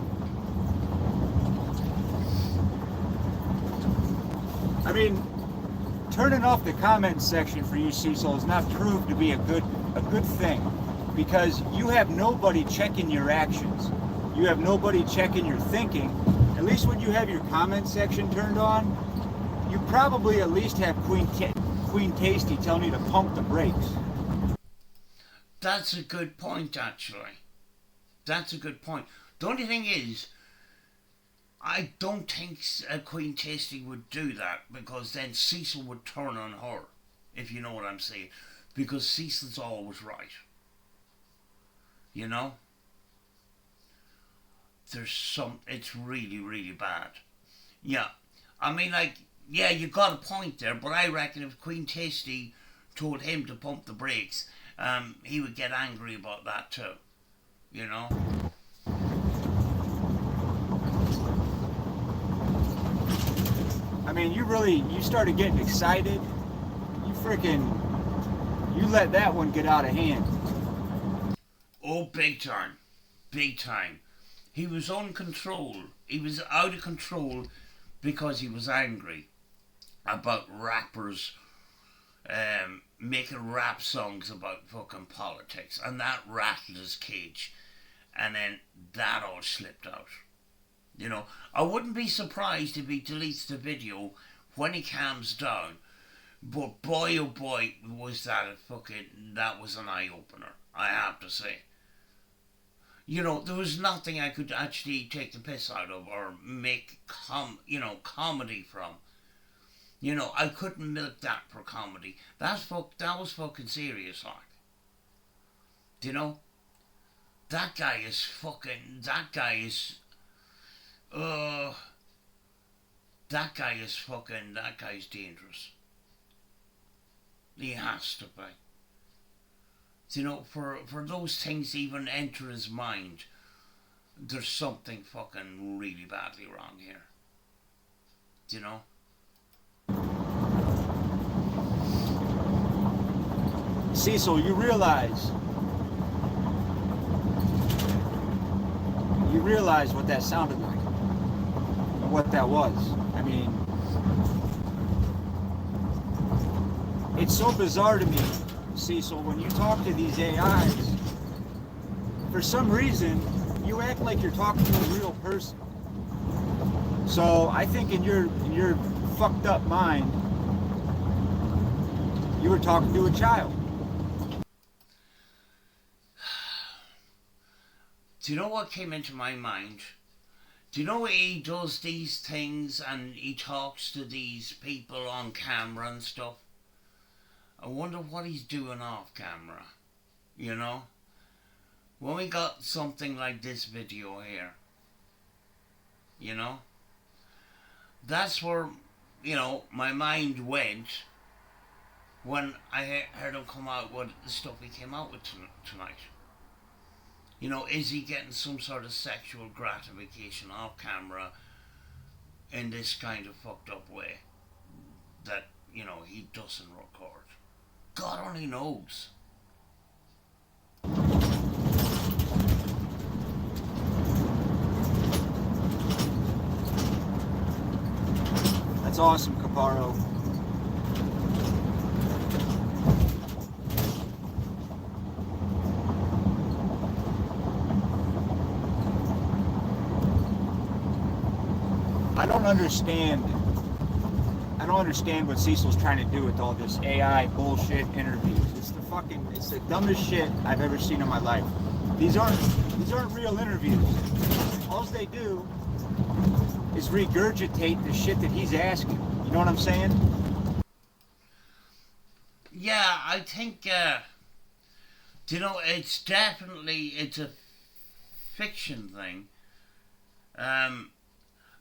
I mean, turning off the comment section for you, Cecil, has not proved to be a good thing, because you have nobody checking your actions. You have nobody checking your thinking. At least when you have your comment section turned on, you probably at least have Queen Tasty telling you to pump the brakes. That's a good point, actually. That's a good point. The only thing is, I don't think Queen Tasty would do that, because then Cecil would turn on her, if you know what I'm saying. Because Cecil's always right. It's really, really bad. Yeah. I mean, you got a point there, but I reckon if Queen Tasty told him to pump the brakes, he would get angry about that too. I mean, you started getting excited. You let that one get out of hand. Oh, big time. Big time. He was uncontrolled. He was out of control because he was angry about rappers making rap songs about fucking politics, and that rattled his cage. and then that all slipped out. You know, I wouldn't be surprised if he deletes the video when he calms down. But boy, oh boy, was that that was an eye-opener, I have to say. You know, there was nothing I could actually take the piss out of or make, comedy from. You know, I couldn't milk that for comedy. That was fucking serious, like. You know? That guy is that guy is dangerous. He has to be. You know, for those things to even enter his mind, there's something fucking really badly wrong here. You know? Cecil, you realize what that sounded like, what that was. I mean, it's so bizarre to me, Cecil, when you talk to these AIs, for some reason, you act like you're talking to a real person. So I think in your fucked up mind, you were talking to a child. Do you know what came into my mind? Do you know he does these things and he talks to these people on camera and stuff? I wonder what he's doing off camera, you know? When we got something like this video here, you know? That's where, you know, my mind went when I heard him come out with the stuff he came out with tonight. You know, is he getting some sort of sexual gratification off camera in this kind of fucked up way that, you know, he doesn't record? God only knows. That's awesome, Caparo. I don't understand what Cecil's trying to do with all this AI bullshit interviews. It's the dumbest shit I've ever seen in my life. These aren't real interviews. All they do is regurgitate the shit that he's asking. You know what I'm saying? Yeah, I think, you know, it's a fiction thing.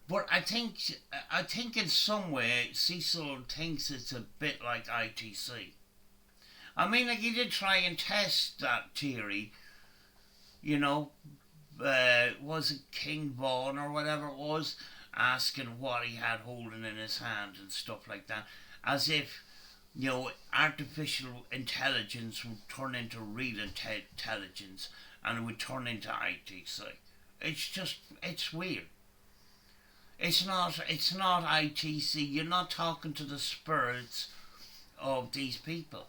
But I think in some way Cecil thinks it's a bit like ITC. I mean, like, he did try and test that theory, you know, was it King Vaughan or whatever it was, asking what he had holding in his hand and stuff like that, as if, you know, artificial intelligence would turn into real intelligence and it would turn into ITC. It's weird. It's not ITC. You're not talking to the spirits of these people.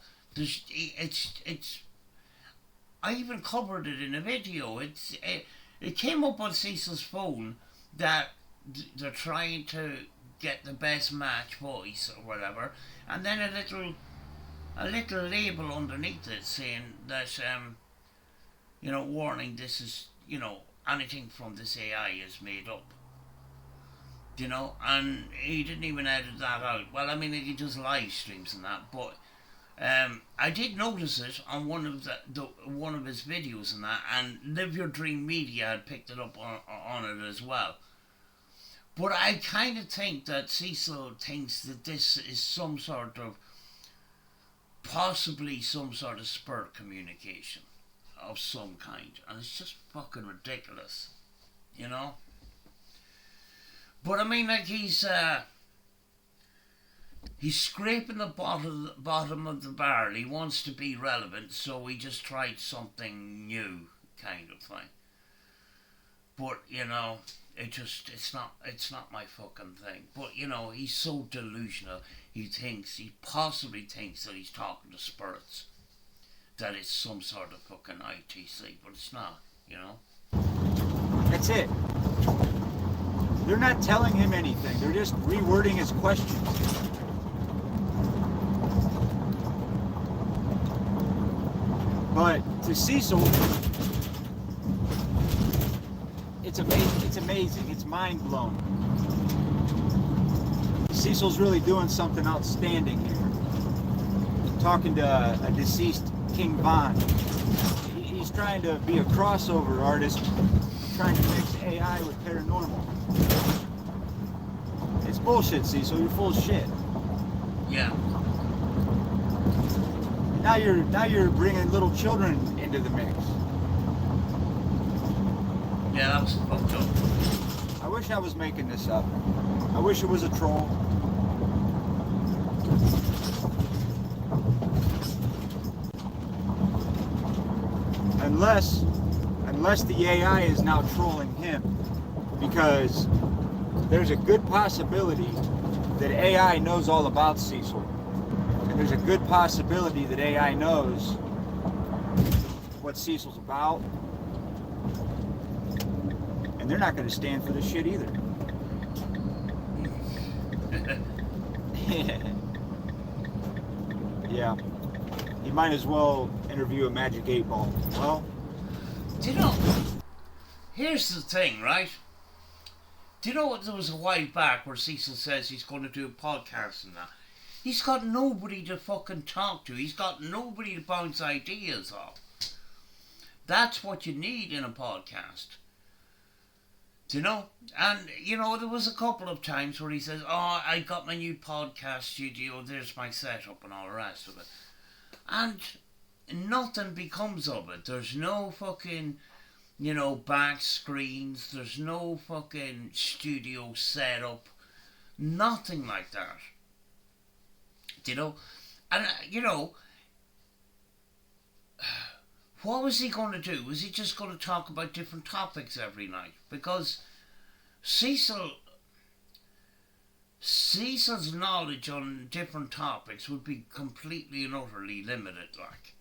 I even covered it in a video. It came up on Cecil's phone that they're trying to get the best match voice or whatever, and then a little label underneath it saying that you know, warning, this is, you know, anything from this AI is made up. You know, and he didn't even edit that out. Well, I mean, he does live streams and that, but I did notice it on one of his videos and that, and Live Your Dream Media had picked it up on it as well. But I kind of think that Cecil thinks that this is some sort of, possibly some sort of spirit communication of some kind, and it's just fucking ridiculous, you know? But I mean, like, he's scraping the bottom of the barrel. He wants to be relevant, so he just tried something new, kind of thing. But, you know, it's not my fucking thing. But, you know, he's so delusional. He possibly thinks that he's talking to spirits, that it's some sort of fucking ITC, but it's not, you know. That's it. They're not telling him anything. They're just rewording his questions. But to Cecil, it's amazing. It's amazing. It's mind-blowing. Cecil's really doing something outstanding here. Talking to a deceased King Von. He's trying to be a crossover artist, trying to mix AI with paranormal. It's bullshit, Cecil. You're full of shit. Yeah. Now you're bringing little children into the mix. Yeah, that was fucked up. I wish I was making this up. I wish it was a troll. Unless the AI is now trolling him, because there's a good possibility that AI knows all about Cecil. And there's a good possibility that AI knows what Cecil's about. And they're not going to stand for this shit either. Yeah. You might as well interview a Magic 8 Ball. Well, do you know, here's the thing, right? Do you know what, there was a while back where Cecil says he's going to do a podcast and that? He's got nobody to fucking talk to. He's got nobody to bounce ideas off. That's what you need in a podcast. Do you know? And, you know, there was a couple of times where he says, oh, I got my new podcast studio, there's my setup and all the rest of it. And nothing becomes of it. There's no fucking, you know, back screens. There's no fucking studio setup. Nothing like that. You know? And, you know, what was he going to do? Was he just going to talk about different topics every night? Because Cecil's knowledge on different topics would be completely and utterly limited, like.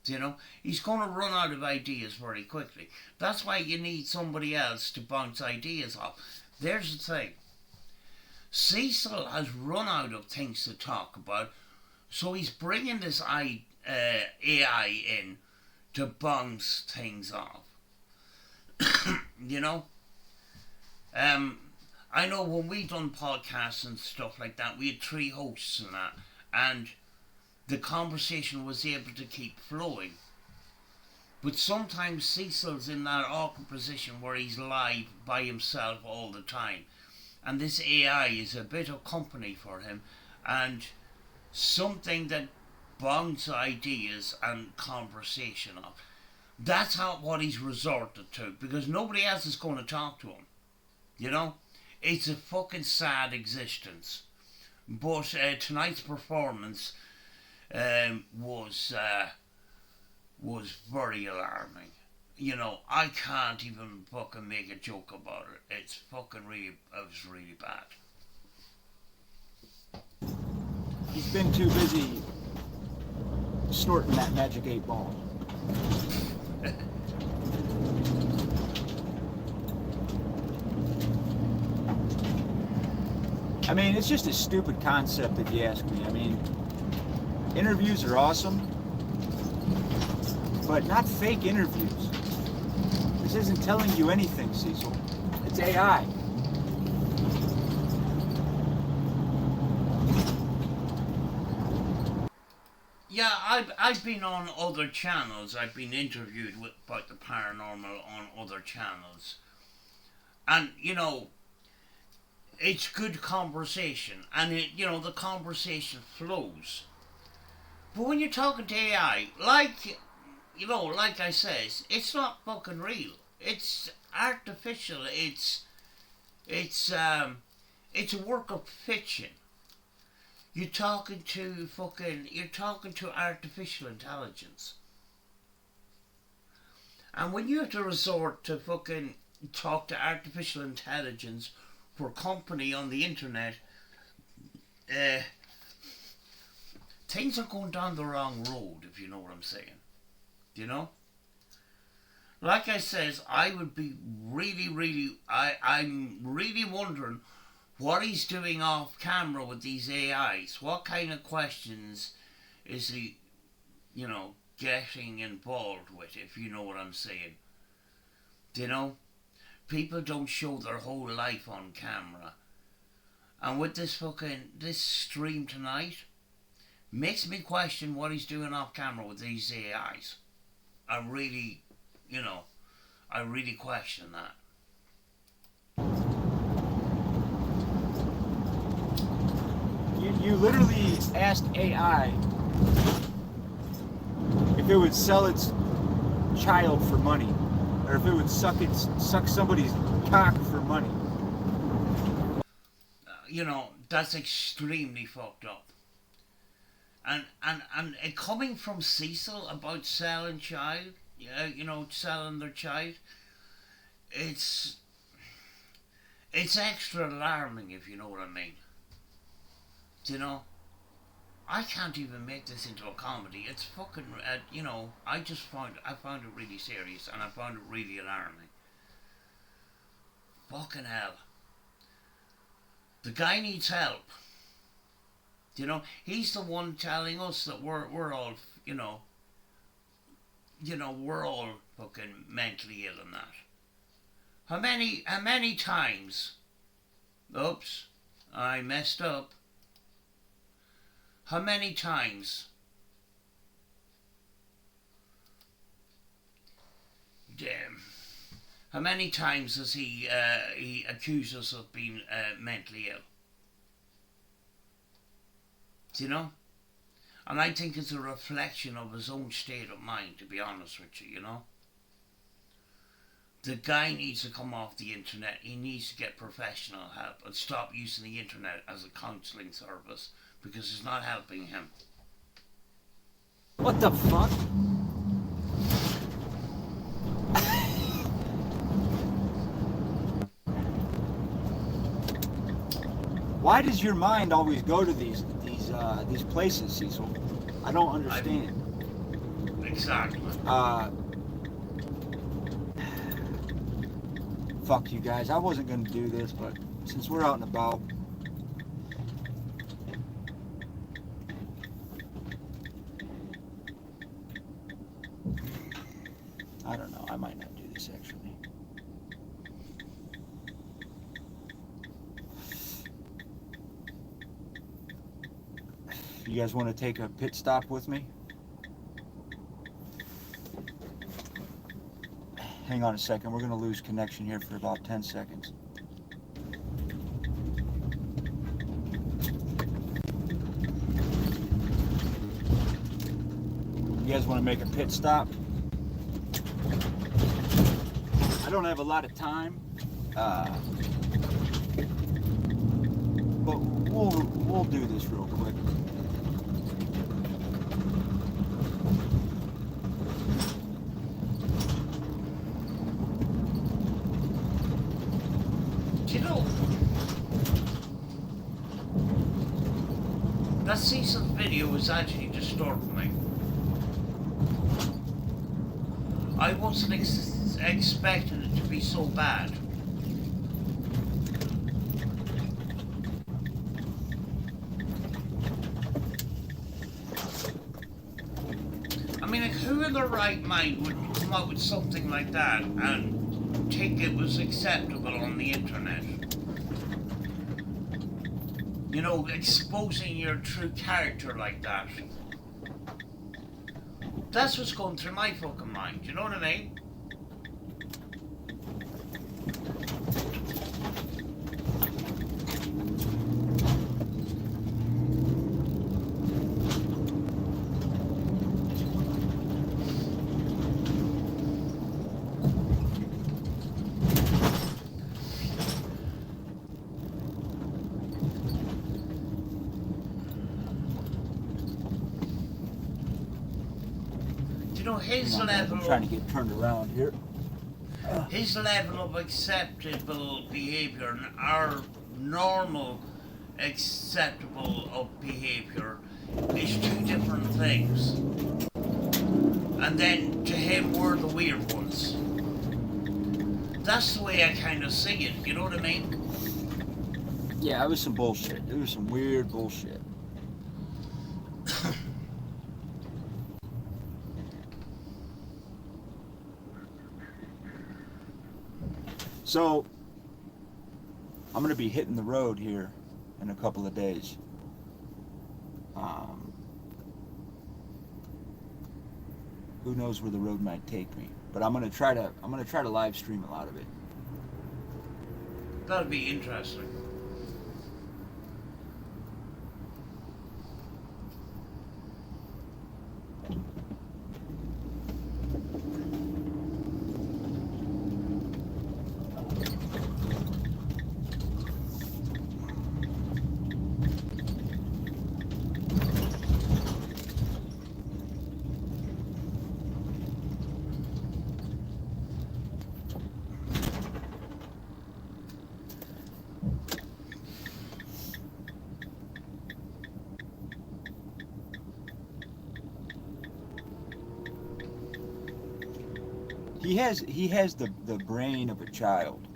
You know, he's going to run out of ideas very quickly. That's why you need somebody else to bounce ideas off. There's the thing. Cecil has run out of things to talk about, so he's bringing this AI in to bounce things off. You know? I know when we done podcasts and stuff like that, we had 3 hosts and that, and the conversation was able to keep flowing. But sometimes Cecil's in that awkward position where he's live by himself all the time. And this AI is a bit of company for him, and something that bounces ideas and conversation off. That's what he's resorted to, because nobody else is going to talk to him. You know? It's a fucking sad existence. But tonight's performance was very alarming. You know, I can't even fucking make a joke about it. It was really bad. he's been too busy snorting that Magic 8 Ball. I mean, it's just a stupid concept if you ask me. I mean, interviews are awesome, but not fake interviews. This isn't telling you anything, Cecil. It's AI. Yeah, I've been on other channels. I've been interviewed about the paranormal on other channels. And, you know, it's good conversation. And, the conversation flows. But when you're talking to AI, like I says, it's not fucking real. It's artificial. It's a work of fiction. You're talking to artificial intelligence. And when you have to resort to fucking talk to artificial intelligence for company on the internet, things are going down the wrong road, if you know what I'm saying. You know? Like I says, I would be I'm really wondering what he's doing off camera with these AIs. What kind of questions is he, getting involved with, if you know what I'm saying? You know? People don't show their whole life on camera. And with this stream tonight, makes me question what he's doing off camera with these AIs. I really question that. You literally asked AI if it would sell its child for money, or if it would suck somebody's cock for money. That's extremely fucked up. And it coming from Cecil about selling selling their child, it's extra alarming, if you know what I mean. I can't even make this into a comedy. It's fucking, I found it really serious, and I found it really alarming. Fucking hell. The guy needs help. He's the one telling us that we're all, we're all fucking mentally ill and that. How many times? Oops, I messed up. How many times? Damn. How many times has he accused us of being mentally ill? And I think it's a reflection of his own state of mind, to be honest with you, The guy needs to come off the internet. He needs to get professional help and stop using the internet as a counselling service, because it's not helping him. What the fuck? Why does your mind always go to these places, Cecil? I don't understand. Exactly. Fuck you guys. I wasn't gonna do this, but since we're out and about, I don't know. I might not do this actually. You guys want to take a pit stop with me? Hang on a second. We're going to lose connection here for about 10 seconds. You guys want to make a pit stop? I don't have a lot of time, but we'll do this real quick. That Cecil video was actually disturbing me. I wasn't expecting it to be so bad. I mean, who in their right mind would come up with something like that and think it was acceptable on the internet? Exposing your true character like that. That's what's going through my fucking mind, you know what I mean? His level. I'm trying to get turned around here. His level of acceptable behaviour and our normal acceptable of behaviour is two different things. And then to him, we're the weird ones. That's the way I kind of see it. You know what I mean? Yeah, it was some bullshit. It was some weird bullshit. So, I'm going to be hitting the road here in a couple of days. Who knows where the road might take me? But I'm going to try to live stream a lot of it. That'd be interesting. He has the brain of a child.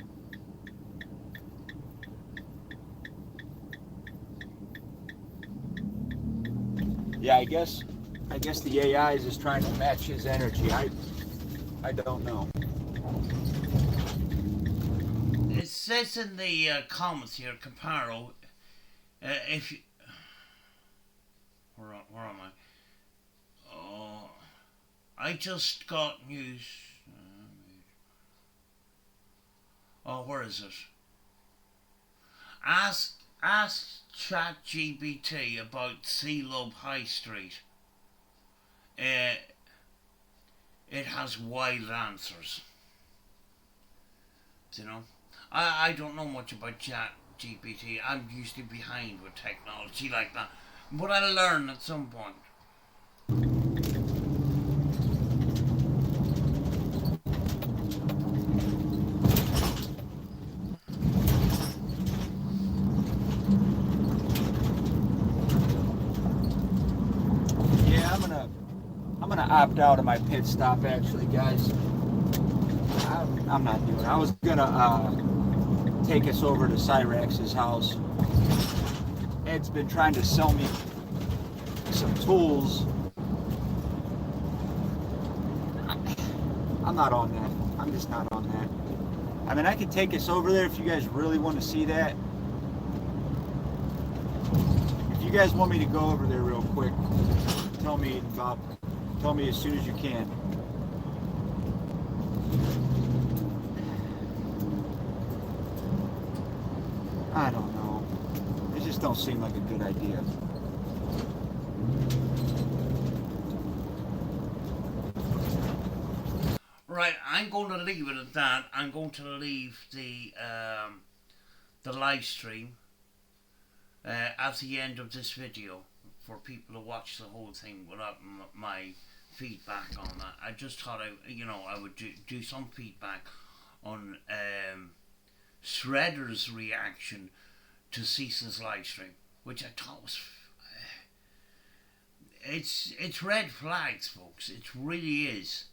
Yeah, I guess the AI is just trying to match his energy. I don't know. It says in the comments here, Carroll, if you, where am I? Oh, I just got news. Oh, where is it? Ask ChatGPT about Cecil High Street. It has wild answers. You know, I don't know much about ChatGPT. I'm usually behind with technology like that, but I'll learn at some point. I'm gonna opt out of my pit stop, actually, guys. I'm not doing it. I was gonna take us over to Cyrax's house. Ed's been trying to sell me some tools. I'm not on that. I'm just not on that. I mean, I could take us over there if you guys really want to see that. If you guys want me to go over there real quick, tell me as soon as you can. I don't know. It just don't seem like a good idea. Right, I'm going to leave it at that. I'm going to leave the live stream at the end of this video for people to watch the whole thing without my feedback on that. I just thought I would do some feedback on Shredder's reaction to Cecil's live stream, which I thought was it's red flags, folks. It really is.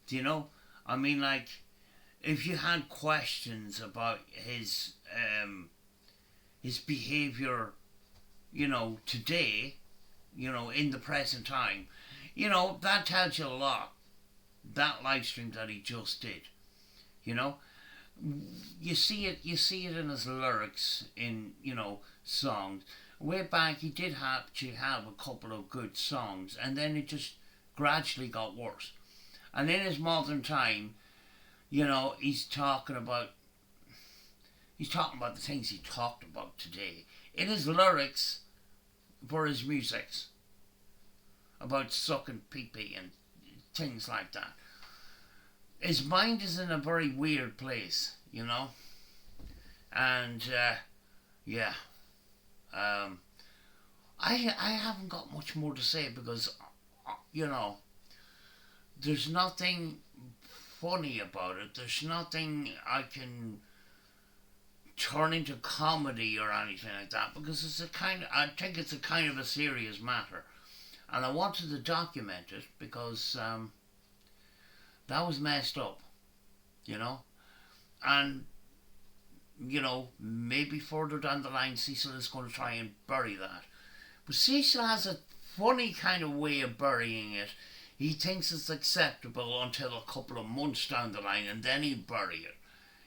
Do you know? I mean, like, if you had questions about his behaviour, today, in the present time, that tells you a lot. That live stream that he just did, you see it in his lyrics in songs. Way back, he did actually have a couple of good songs, and then it just gradually got worse. And in his modern time, he's talking about the things he talked about today in his lyrics for his musics about sucking pee-pee and things like that. His mind is in a very weird place, and yeah. I haven't got much more to say because there's nothing funny about it. There's nothing I can turn into comedy or anything like that because I think it's a kind of a serious matter, and I wanted to document it because that was messed up, And, you know, maybe further down the line, Cecil is going to try and bury that. But Cecil has a funny kind of way of burying it. He thinks it's acceptable until a couple of months down the line, and then he'll bury it.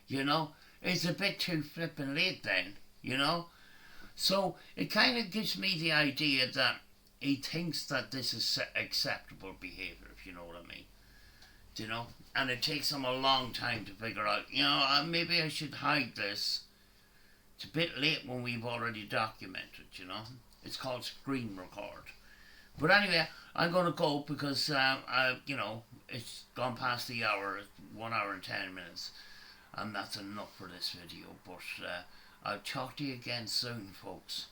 You know? It's a bit too flippin' late then, you know? So it kind of gives me the idea that he thinks that this is acceptable behaviour, if you know what I mean. You know? And it takes him a long time to figure out, you know, maybe I should hide this. It's a bit late when we've already documented, you know? It's called screen record. But anyway, I'm going to go because, you know, it's gone past the hour, 1 hour and 10 minutes. And that's enough for this video. But I'll talk to you again soon, folks.